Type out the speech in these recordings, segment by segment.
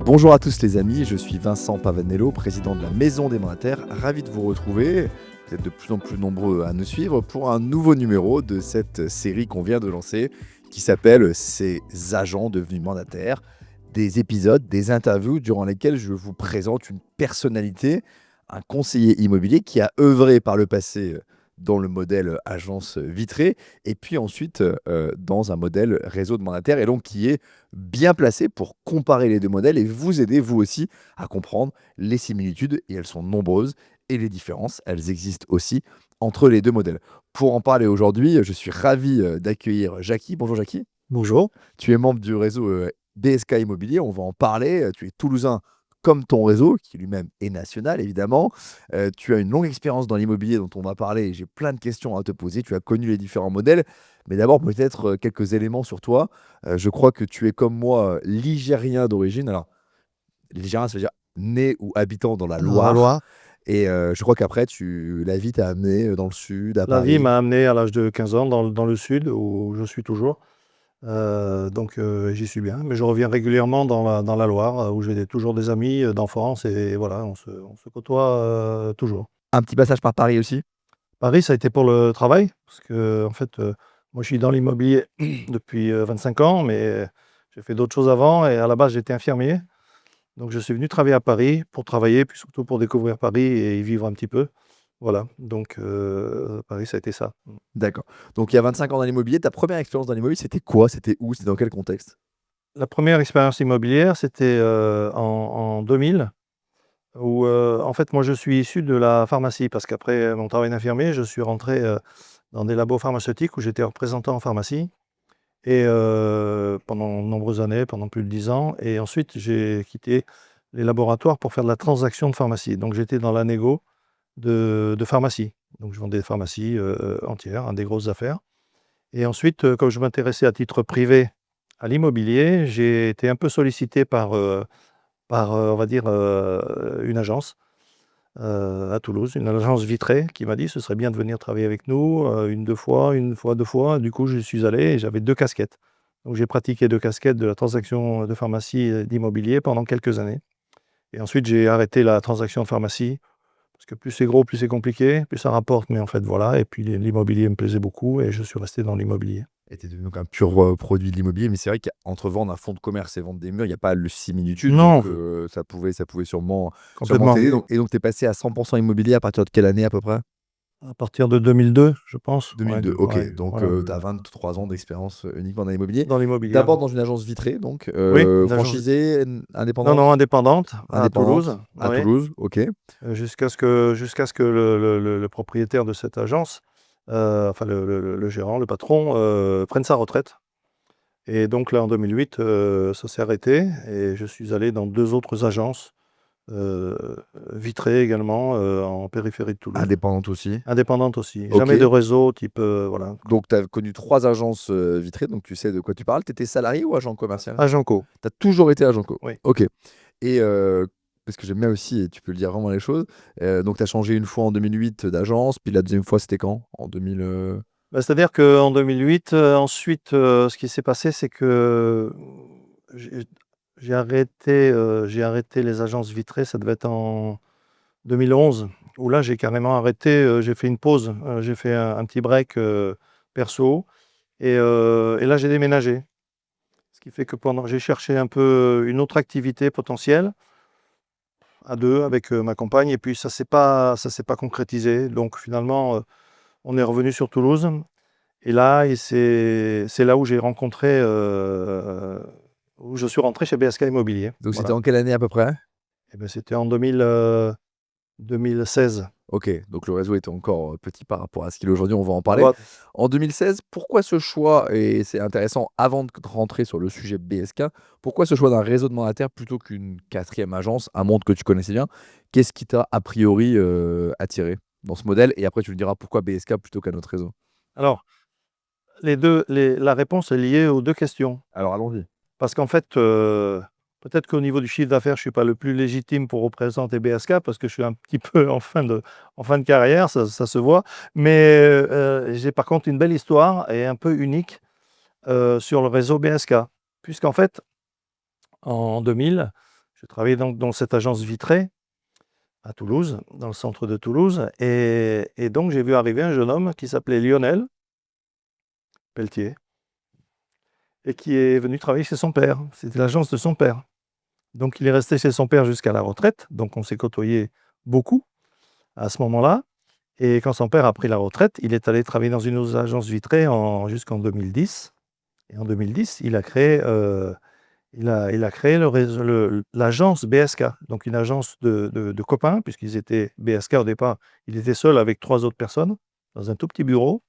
Bonjour à tous les amis, je suis Vincent Pavanello, président de la Maison des Mandataires. Ravi de vous retrouver. Vous êtes de plus en plus nombreux à nous suivre pour un nouveau numéro de cette série qu'on vient de lancer qui s'appelle Ces agents devenus mandataires. Des épisodes, des interviews durant lesquels je vous présente une personnalité, un conseiller immobilier qui a œuvré par le passé dans le modèle agence vitrée et puis ensuite dans un modèle réseau de mandataires et donc qui est bien placé pour comparer les deux modèles et vous aider vous aussi à comprendre les similitudes, et elles sont nombreuses, et les différences, elles existent aussi entre les deux modèles. Pour en parler aujourd'hui, je suis ravi d'accueillir Jackie. Bonjour Jackie. Bonjour. Tu es membre du réseau BSK Immobilier, on va en parler. Tu es toulousain comme ton réseau, qui lui-même est national évidemment. Tu as une longue expérience dans l'immobilier dont on va parler et j'ai plein de questions à te poser. Tu as connu les différents modèles, mais d'abord peut-être quelques éléments sur toi. Je crois que tu es comme moi ligérien d'origine. Alors, ligérien, ça veut dire né ou habitant dans la Dans la Loire. Loire. Et je crois qu'après, la vie t'a amené dans le sud, à La vie Paris. m'a amené à l'âge de 15 ans dans le sud, où je suis toujours. J'y suis bien. Mais je reviens régulièrement dans la Loire, où j'ai toujours des amis d'enfance et voilà, on se côtoie toujours. Un petit passage par Paris aussi. Paris, ça a été pour le travail, parce que en fait, moi je suis dans l'immobilier depuis 25 ans, mais j'ai fait d'autres choses avant et à la base j'étais infirmier. Donc je suis venu travailler à Paris pour travailler, puis surtout pour découvrir Paris et y vivre un petit peu. Voilà, donc Paris, ça a été ça. D'accord. Donc il y a 25 ans dans l'immobilier, ta première expérience dans l'immobilier, c'était quoi? C'était où? C'était dans quel contexte? La première expérience immobilière, c'était, en 2000 où, en fait, moi, je suis issu de la pharmacie parce qu'après mon travail d'infirmier, je suis rentré, dans des labos pharmaceutiques où j'étais représentant en pharmacie et pendant de nombreuses années, pendant plus de 10 ans, et ensuite j'ai quitté les laboratoires pour faire de la transaction de pharmacie. Donc j'étais dans la négo de pharmacie. Donc je vendais des pharmacies, entières, hein, des grosses affaires. Et ensuite, comme je m'intéressais à titre privé à l'immobilier, j'ai été un peu sollicité par, on va dire, une agence, à Toulouse, une agence vitrée qui m'a dit: «Ce serait bien de venir travailler avec nous, 1 fois, 2 fois». Du coup, j'y suis allé et j'avais 2 casquettes. Donc j'ai pratiqué 2 casquettes de la transaction de pharmacie et d'immobilier pendant quelques années. Et ensuite, j'ai arrêté la transaction de pharmacie parce que plus c'est gros, plus c'est compliqué, plus ça rapporte, mais en fait, voilà. Et puis l'immobilier me plaisait beaucoup et je suis resté dans l'immobilier. Et tu devenu donc un pur produit de l'immobilier, mais c'est vrai qu'entre vendre un fonds de commerce et vendre des murs, il n'y a pas de similitude, donc Non, ça pouvait sûrement complètement. t'aider. Donc tu es passé à 100% immobilier à partir de quelle année à peu près? À partir de 2002, je pense. Ouais, 2002, ok. ouais, Donc voilà, tu as 23 ans d'expérience uniquement dans l'immobilier. dans l'immobilier, D'abord ouais. dans une agence vitrée, donc Oui, une agence, franchisée, non, non, indépendante? indépendante à Toulouse, Indépendante, à oui, Toulouse, ok. jusqu'à ce que le propriétaire de cette agence, enfin le gérant, le patron, prenne sa retraite. Et donc là, en 2008, ça s'est arrêté et je suis allé dans 2 autres agences, heu, vitrées également, en périphérie de Toulouse. Indépendante aussi, Indépendantes aussi, ok. jamais de réseau type, voilà, Donc tu as connu 3 agences vitrées, donc tu sais de quoi tu parles. Tu étais salarié ou agent commercial? Agenco, Tu as toujours été agent co? oui. OK. Et parce que j'aime bien aussi, et tu peux le dire vraiment les choses, donc tu as changé une fois en 2008 d'agence, puis la deuxième fois c'était quand? En 2000, Bah, c'est-à-dire qu'en 2008, ensuite, ce qui s'est passé, c'est que j'ai j'ai arrêté les agences vitrées, ça devait être en 2011, où là, j'ai carrément arrêté, j'ai fait une pause, j'ai fait un petit break, perso, et là, j'ai déménagé. Ce qui fait que pendant j'ai cherché un peu une autre activité potentielle, à 2 avec, ma compagne, et puis ça s'est pas concrétisé. Donc finalement, on est revenu sur Toulouse. Et là, c'est là où j'ai rencontré, où je suis rentré chez BSK Immobilier, donc c'était voilà. en quelle année à peu près? Et ben, c'était en 2016. OK, donc le réseau était encore petit par rapport à ce qu'il est aujourd'hui, on va en Ah parler. bah, En 2016, pourquoi ce choix, et c'est intéressant avant de rentrer sur le sujet BSK, pourquoi ce choix d'un réseau de mandataires plutôt qu'une quatrième agence, un monde que tu connaissais bien? Qu'est-ce qui t'a a priori attiré dans ce modèle? Et après tu me diras pourquoi BSK plutôt qu'un autre réseau? alors la réponse est liée aux 2 questions. Alors allons-y. Parce qu'en fait, peut-être qu'au niveau du chiffre d'affaires, je suis pas le plus légitime pour représenter BSK parce que je suis un petit peu en fin de carrière, ça se voit. Mais, j'ai par contre une belle histoire et un peu unique, sur le réseau BSK. Puisqu'en fait, en 2000, Je travaillais donc dans cette agence vitrée à Toulouse, dans le centre de Toulouse et donc j'ai vu arriver un jeune homme qui s'appelait Lionel Pelletier et qui est venu travailler chez son père. C'était l'agence de son père. Donc il est resté chez son père jusqu'à la retraite, donc on s'est côtoyés beaucoup à ce moment-là et quand son père a pris la retraite, il est allé travailler dans une autre agence vitrée jusqu'en 2010 et en 2010, il a créé l'agence BSK, donc une agence de copains, puisqu'ils étaient BSK au départ. Il était seul avec 3 autres personnes dans un tout petit bureau.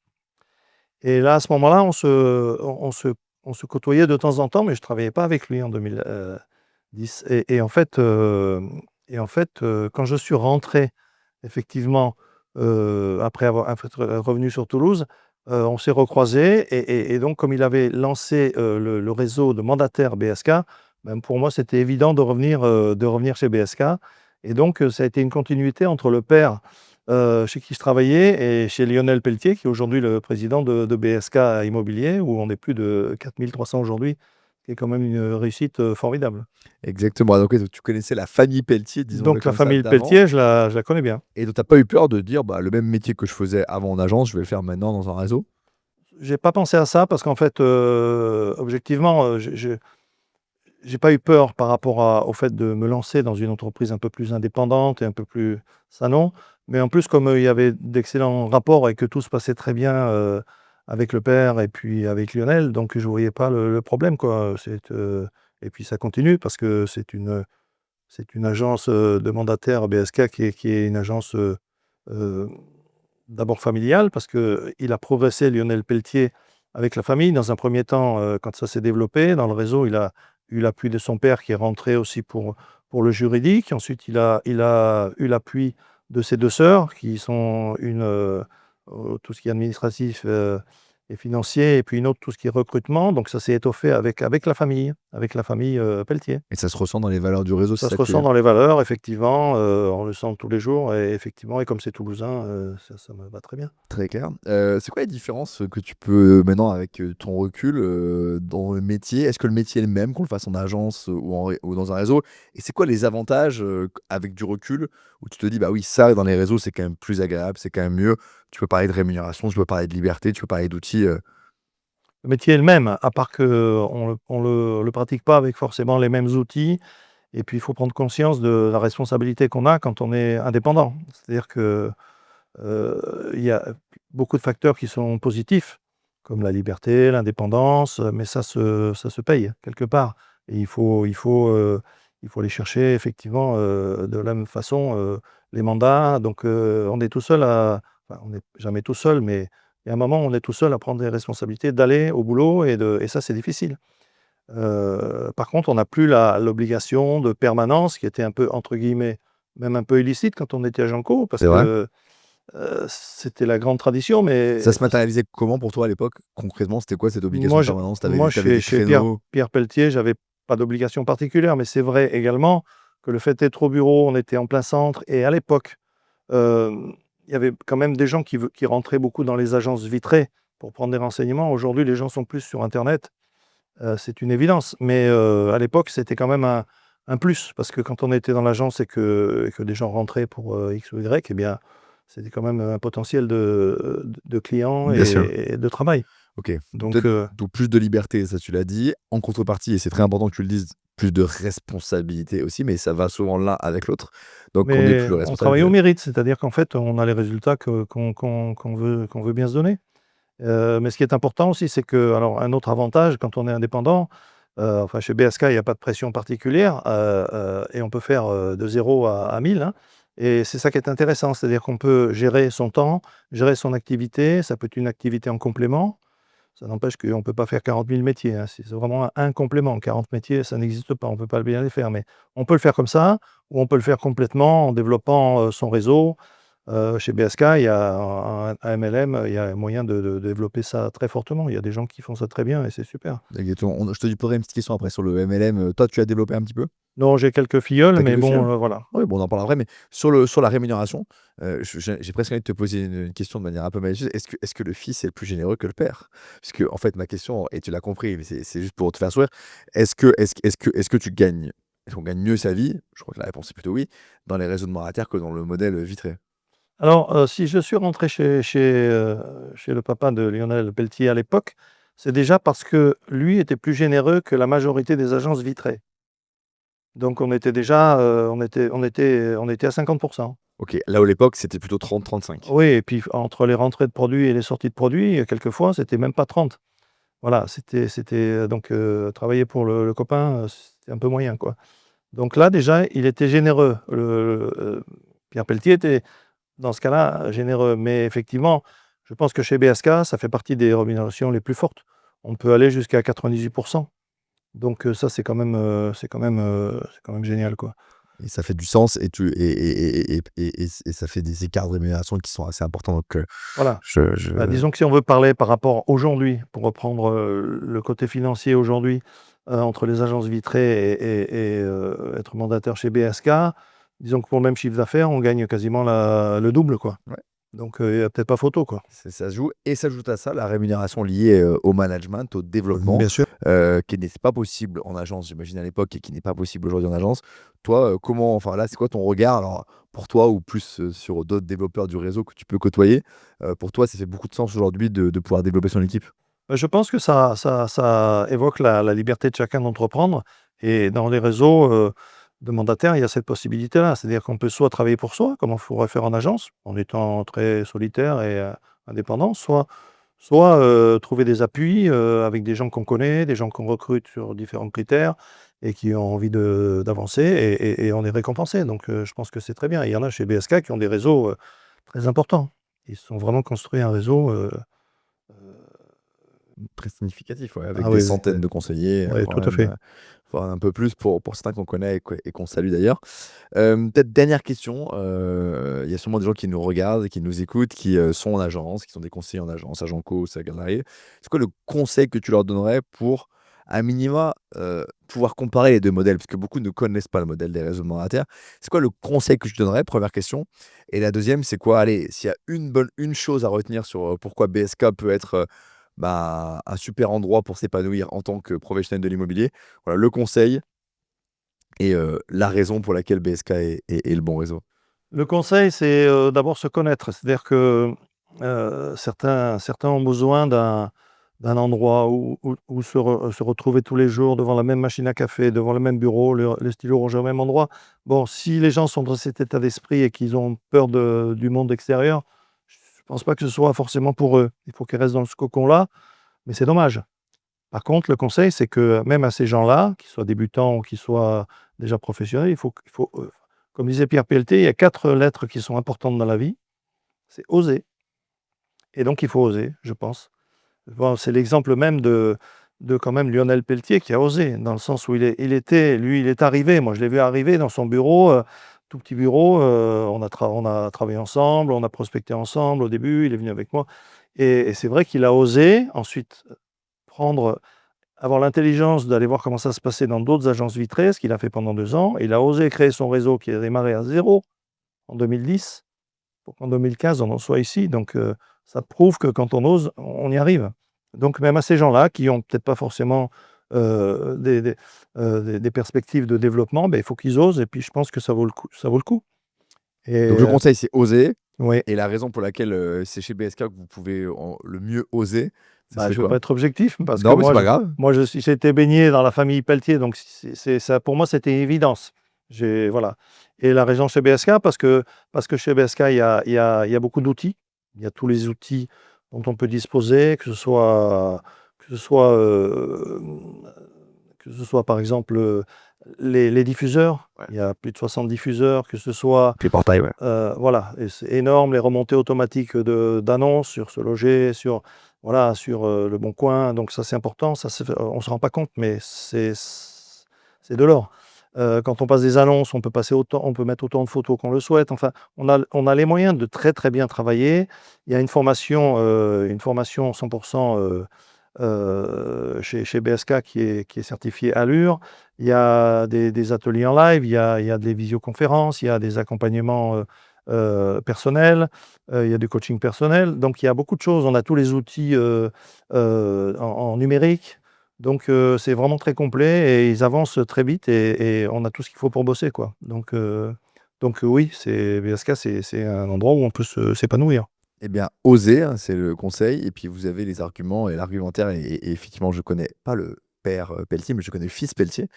Et là, à ce moment-là, on se côtoyait de temps en temps, mais je ne travaillais pas avec lui en 2010. Quand je suis rentré, effectivement, après être revenu sur Toulouse, on s'est recroisés et donc comme il avait lancé, le réseau de mandataires BSK, ben, pour moi, c'était évident de revenir chez BSK et donc ça a été une continuité entre le père, chez qui je travaillais et chez Lionel Pelletier, qui est aujourd'hui le président de BSK Immobilier, où on est plus de 4 300 aujourd'hui, ce qui est quand même une réussite, formidable. Exactement. Donc, ouais, tu connaissais la famille Pelletier, disons-le Donc la comme ça, famille d'avant. Pelletier, je la connais bien. Et donc, tu pas eu peur de dire, bah, le même métier que je faisais avant en agence, je vais le faire maintenant dans un réseau? J'ai pas pensé à ça parce qu'en fait, objectivement, j'ai pas eu peur par rapport au fait de me lancer dans une entreprise un peu plus indépendante et un peu plus salon. Mais en plus, comme, il y avait d'excellents rapports et que tout se passait très bien, avec le père et puis avec Lionel, donc je voyais pas le problème, quoi. Et puis ça continue parce que c'est une agence, de mandataires BSK qui est une agence, heu, d'abord familiale parce qu'il a progressé Lionel Pelletier avec la famille. Dans un premier temps, quand ça s'est développé dans le réseau, il a eu l'appui de son père qui est rentré aussi pour le juridique. Ensuite, il a eu l'appui de ses 2 sœurs qui sont une, tout ce qui est administratif, et financier et puis une autre tout ce qui est recrutement. Donc ça s'est étoffé avec la famille, Pelletier. Et ça se ressent dans les valeurs du réseau, c'est Ça se ça que tu veux ressent dire? dans les valeurs effectivement, on le sent tous les jours et effectivement et comme c'est toulousain, ça me va très bien. Très clair. C'est quoi les différences, que tu peux maintenant avec, ton recul, dans le métier? Est-ce que le métier est le même qu'on le fasse en agence, ou dans un réseau? Et c'est quoi les avantages, avec du recul, où tu te dis: «Bah oui, ça dans les réseaux, c'est quand même plus agréable, c'est quand même mieux». Tu peux parler de rémunération, tu peux parler de liberté, tu peux parler d'outils, Le métier est le même, à part qu'on le pratique pas avec forcément les mêmes outils et puis il faut prendre conscience de la responsabilité qu'on a quand on est indépendant. C'est-à-dire que, il y a beaucoup de facteurs qui sont positifs, comme la liberté, l'indépendance, mais ça se paye quelque part et il faut aller chercher effectivement, de la même façon, les mandats donc on est tout seul enfin on n'est jamais tout seul, mais il y a un moment où on est tout seul à prendre les responsabilités d'aller au boulot et ça c'est difficile. Par contre, on n'a plus l'obligation de permanence qui était un peu entre guillemets, même un peu illicite quand on était agent co parce c'est vrai? que c'était la grande tradition, Ça mais se matérialisait comment pour toi à l'époque? Concrètement, c'était quoi cette obligation moi de je permanence? moi Tu avais des chez Pierre créneaux? Pierre Pelletier, j'avais pas d'obligation particulière, mais c'est vrai également que le fait d'être au bureau, on était en plein centre et à l'époque, il y avait quand même des gens qui rentraient beaucoup dans les agences vitrées pour prendre des renseignements. Aujourd'hui, les gens sont plus sur internet, c'est une évidence, mais à l'époque, c'était quand même un plus parce que quand on était dans l'agence et que des gens rentraient pour, X ou Y, eh bien, c'était quand même un potentiel de clients Bien sûr. et de travail. OK, donc Donc peut-être donc plus de liberté, ça tu l'as dit. En contrepartie, et c'est très important que tu le dises, plus de responsabilité aussi, mais ça va souvent l'un avec l'autre. Donc on est mais plus on responsable travaille au que mérite, c'est-à-dire qu'en fait, on a les résultats qu'on veut bien se donner. Mais ce qui est important aussi, c'est que alors un autre avantage quand on est indépendant, enfin chez BSK, il y a pas de pression particulière, et on peut faire, de 0 à 1000, hein et c'est ça qui est intéressant. C'est-à-dire qu'on peut gérer son temps, gérer son activité, ça peut être une activité en complément. Ça n'empêche qu'on ne peut pas faire 40 000 métiers, hein. C'est vraiment un complément. 40 métiers, ça n'existe pas, on ne peut pas bien les faire, mais on peut le faire comme ça ou on peut le faire complètement en développant, son réseau. Chez BSK, il y a un MLM, il y a moyen de développer ça très fortement. Il y a des gens qui font ça très bien et c'est super. exactement. Je te poserai une petite question après sur le MLM, toi tu as développé un petit peu? Non, j'ai quelques filleuls, Tu as mais quelques filles, bon, hein? voilà. Oui, bon, on en parlera après, mais sur la rémunération, j'ai presque envie de te poser une question de manière un peu malicieuse. Est-ce que le fils est plus généreux que le père? Parce que en fait, ma question et tu l'as compris, mais c'est juste pour te faire sourire. Est-ce que tu gagnes Est-ce qu'on gagne mieux sa vie? Je crois que la réponse est plutôt oui, dans les réseaux de mandataires que dans le modèle vitré. Alors, si je suis rentré chez le papa de Lionel Peltier à l'époque, c'est déjà parce que lui était plus généreux que la majorité des agences vitrées. Donc on était déjà, on était à 50. OK, là où à l'époque, c'était plutôt 30-35. Oui et puis entre les rentrées de produits et les sorties de produits, quelquefois, c'était même pas 30. Voilà, donc travailler pour le copain, c'était un peu moyen, quoi. Donc là, déjà, il était généreux. Pierre Peltier était, dans ce cas-là, généreux. Mais effectivement, je pense que chez BSK, ça fait partie des rémunérations les plus fortes. On peut aller jusqu'à 98. Donc ça, c'est quand même génial, quoi. Et ça fait du sens et tu et ça fait des écarts de rémunération qui sont assez importants donc Voilà. je Bah, disons que si on veut parler par rapport aujourd'hui, pour reprendre, le côté financier aujourd'hui, entre les agences vitrées et être mandataire chez BSK, disons que pour le même chiffre d'affaires, on gagne quasiment le double, quoi. ouais. Donc il y a peut-être pas photo, quoi. Ça se joue et s'ajoute à ça la rémunération liée, au management, au développement, Bien sûr. qui n'était pas possible en agence, j'imagine à l'époque et qui n'est pas possible aujourd'hui en agence. Toi, comment enfin là, c'est quoi ton regard alors pour toi ou plus, sur d'autres développeurs du réseau que tu peux côtoyer? Pour toi, ça fait beaucoup de sens aujourd'hui de pouvoir développer son équipe? Bah, je pense que ça évoque la liberté de chacun d'entreprendre et dans les réseaux, de mandataires, il y a cette possibilité-là. C'est-à-dire qu'on peut soit travailler pour soi, comme on pourrait faire en agence, en étant très solitaire et indépendant, soit trouver des appuis, avec des gens qu'on connaît, des gens qu'on recrute sur différents critères et qui ont envie d'avancer et on est récompensé. Donc je pense que c'est très bien. Il y en a chez BSK qui ont des réseaux, très importants. Ils se sont vraiment construits un réseau, Très significatif, ouais, avec ah des oui, oui, centaines de conseillers, ouais, voire tout à même, fait. voire un peu plus pour certains qu'on connaît et qu'on salue d'ailleurs. Peut-être dernière question, il y a sûrement des gens qui nous regardent et qui nous écoutent, qui, sont en agence, qui sont des conseillers en agence, agent co, salarié. C'est quoi le conseil que tu leur donnerais pour, à minima, pouvoir comparer les 2 modèles? Parce que beaucoup ne connaissent pas le modèle des réseaux de mandataires. C'est quoi le conseil que tu donnerais? Première question et la deuxième, c'est quoi? Allez, s'il y a une chose à retenir sur, pourquoi BSK peut être, bah, un super endroit pour s'épanouir en tant que professionnel de l'immobilier. Voilà le conseil et la raison pour laquelle BSK est le bon réseau. Le conseil, c'est, d'abord se connaître. C'est-à-dire que, certains ont besoin d'un endroit où se retrouver tous les jours devant la même machine à café, devant le même bureau, le stylo rangé au même endroit. Bon, si les gens sont dans cet état d'esprit et qu'ils ont peur du monde extérieur, je ne pense pas que ce soit forcément pour eux. Il faut qu'ils restent dans ce cocon-là, mais c'est dommage. Par contre, le conseil, c'est que même à ces gens-là, qu'ils soient débutants ou qu'ils soient déjà professionnels, comme disait Pierre Peltier, il y a 4 lettres qui sont importantes dans la vie, c'est oser et donc il faut oser, je pense. Bon, c'est l'exemple même de quand même Lionel Peltier qui a osé, dans le sens où il est arrivé, moi je l'ai vu arriver dans son bureau, tout petit bureau, on a travaillé ensemble, on a prospecté ensemble au début, il est venu avec moi et c'est vrai qu'il a osé ensuite prendre avoir l'intelligence d'aller voir comment ça se passait dans d'autres agences vitrées, ce qu'il a fait pendant 2 ans. Il a osé créer son réseau qui a démarré à zéro en 2010 pour qu'en 2015 on en soit ici. Donc ça prouve que quand on ose, on y arrive. Donc même à ces gens-là qui ont peut-être pas forcément, des perspectives de développement, il faut qu'ils osent et puis je pense que ça vaut le coup et Donc le conseil, c'est oser oui. et la raison pour laquelle, c'est chez BSK que vous pouvez le mieux oser, ce Bah, serait je ne veux pas quoi? être objectif parce que Non, mais c'est pas grave. j'ai été baigné dans la famille Pelletier, donc c'est ça pour moi, c'était une évidence. Voilà et la raison chez BSK parce que chez BSK, il y a beaucoup d'outils. Il y a tous les outils dont on peut disposer, que ce soit par exemple, les diffuseurs. Ouais. Il y a plus de 60 diffuseurs, que ce soit Les portails, ouais. voilà et c'est énorme, les remontées automatiques d'annonces sur Se Loger, voilà, sur, Leboncoin, donc ça, c'est important, ça se fait on se rend pas compte, mais c'est de l'or. Quand on passe des annonces, on peut mettre autant de photos qu'on le souhaite, enfin, on a les moyens de très, très bien travailler. Il y a une formation 100 chez BSK qui est certifiée Allure. Il y a des ateliers en live, il y a des visioconférences, il y a des accompagnements, personnels, il y a du coaching personnel. Donc il y a beaucoup de choses. On a tous les outils, en numérique. Donc c'est vraiment très complet et ils avancent très vite et on a tout ce qu'il faut pour bosser, quoi. Donc oui, BSK, c'est un endroit où on peut s'épanouir. Eh bien, osez, hein, c'est le conseil et puis vous avez les arguments et l'argumentaire et effectivement, je connais pas le père, Pelletier, mais je connais le fils Pelletier.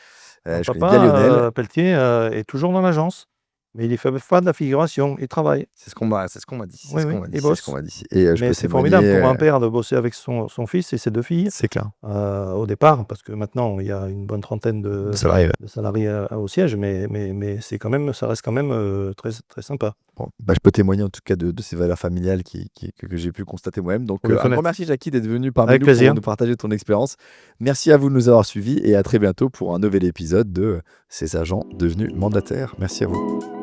Alors Je connais bien Lionel. papa, Pelletier, est toujours dans l'agence, mais il fait pas de la figuration, il travaille. C'est ce qu'on m'a dit, c'est Oui, ce qu'on oui, m'a dit, il c'est ce qu'on bosse. m'a dit et je Mais peux c'est formidable témoigner, pour un père de bosser avec son fils et ses 2 filles, c'est clair. au départ, parce que maintenant il y a une bonne trentaine Ça arrive. de salariés, au siège, mais c'est quand même ça reste quand même, très très sympa. Bon, bah, je peux témoigner en tout cas de ces valeurs familiales que j'ai pu constater moi-même. Donc, Faut les un grand connaître. merci Jackie d'être venu parmi Avec nous pour plaisir. nous partager ton expérience. Merci à vous de nous avoir suivis et à très bientôt pour un nouvel épisode de Ces agents devenus mandataires. Merci à vous.